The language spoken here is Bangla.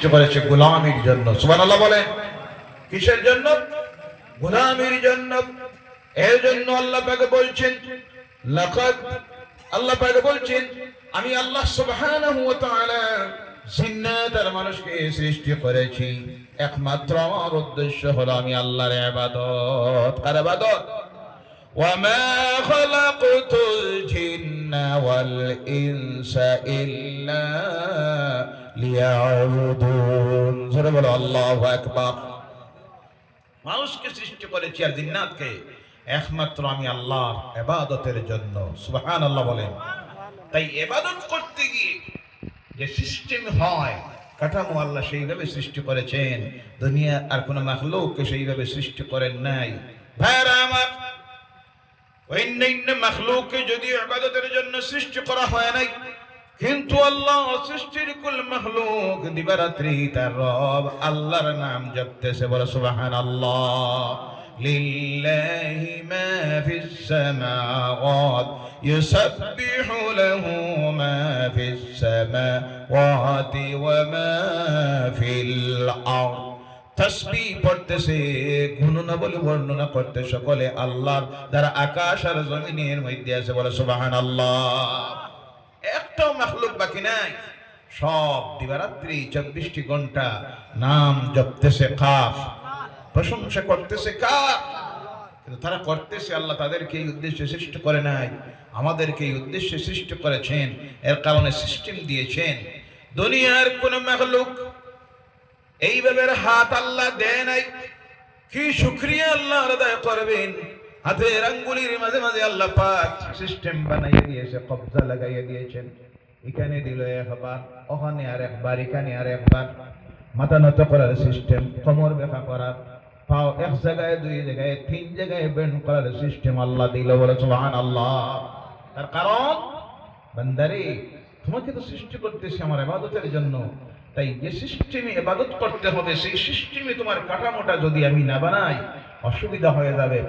সৃষ্টি করেছে গোলামির জন্য। সুবহানাল্লাহ বলেন। কিসের জন্য? গোলামির জন্য। এর জন্য আল্লাহ পাক বলছেন, লাকাদ, আল্লাহ পাক বলছেন, আমি আল্লাহ সুবহানাহু ওয়া তাআলা জিন্নাত আর মানুষকে সৃষ্টি করেছি একমাত্র আমার উদ্দেশ্য হলো আমি আল্লাহর ইবাদত। কার ইবাদত? وما خلقت الجن والإنس إلا ليعبدون। জোরে বলো আল্লাহু আকবার। মানুষকে সৃষ্টি করেছি আর জিন্নাতকে একমাত্র আমি আল্লাহর ইবাদতের জন্য। সুবহানাল্লাহ বলেন। তাই ইবাদত করতে গিয়ে যে সিস্টেম হয়, কাঠামো আল্লাহ সেইভাবে সৃষ্টি করেছেন। দুনিয়া আর কোন মাখলুককে সেইভাবে সৃষ্টি করেন নাই। ভাইরা আমার, অন্যান্য মাখলুককে যদিও ইবাদতের জন্য সৃষ্টি করা হয় নাই, কিন্তু আল্লাহ সৃষ্টির কুল মাখলুক দিবারাত্রি তার রব আল্লাহর নাম জপতেছে। বলো সুবহানাল্লাহ। লিল্লাহি মা ফিস সামাওয়াত ইউসাব্বিহু লাহু মা ফিস সামাওয়াতি ওয়া মা ফিল আরদ। তাসবিহ পড়তেছে, গুণনা বলে বর্ণনা করতে সকলে আল্লাহর, যারা আকাশ আর জমিনের মধ্যে আছে। বলে সুবহানাল্লাহ। একটাও মাখলুক বাকি নাই, সব দিবারাত্রি 24টি ঘন্টা নাম জপতেছে কার? প্রশংসা করতেছে কার? কিন্তু তারা করতেছে আল্লাহ তাদেরকে এই উদ্দেশ্যে সৃষ্টি করে নাই, আমাদেরকে এই উদ্দেশ্যে সৃষ্টি করেছেন। এর কারণে সিস্টেম দিয়েছেন। দুনিয়ার কোন মাখলুক এইভাবে হাত আল্লাহ দেয় নাই। কি শুকরিয়া আল্লাহ আদায় করবেন। হাতের আঙ্গুলির মাঝে মাঝে আল্লাহ পাক সিস্টেম বানাইয়ে দিয়েছে, কবজা লাগাইয়ে দিয়েছেন। এখানে দিল একবার, ওখানে আর একবার, এখানে আর একবার। মাথা নত করার সিস্টেম, কোমর ব্যাথা করার, পাও এক জায়গায়, দুই জায়গায়, তিন জায়গায় বেন্ড করার সিস্টেম আল্লাহ দিল। বলে সুবহানাল্লাহ। তার কারণ, বান্দারে তোমাকে তো সৃষ্টি করতেছে আমার ইবাদতের জন্য। তাই যে সিস্টেমে ইবাদত করতে হবে সেই সিস্টেমে তোমার কাঠামোটা যদি আমি না বানাই, অসুবিধা হয়ে যাবে।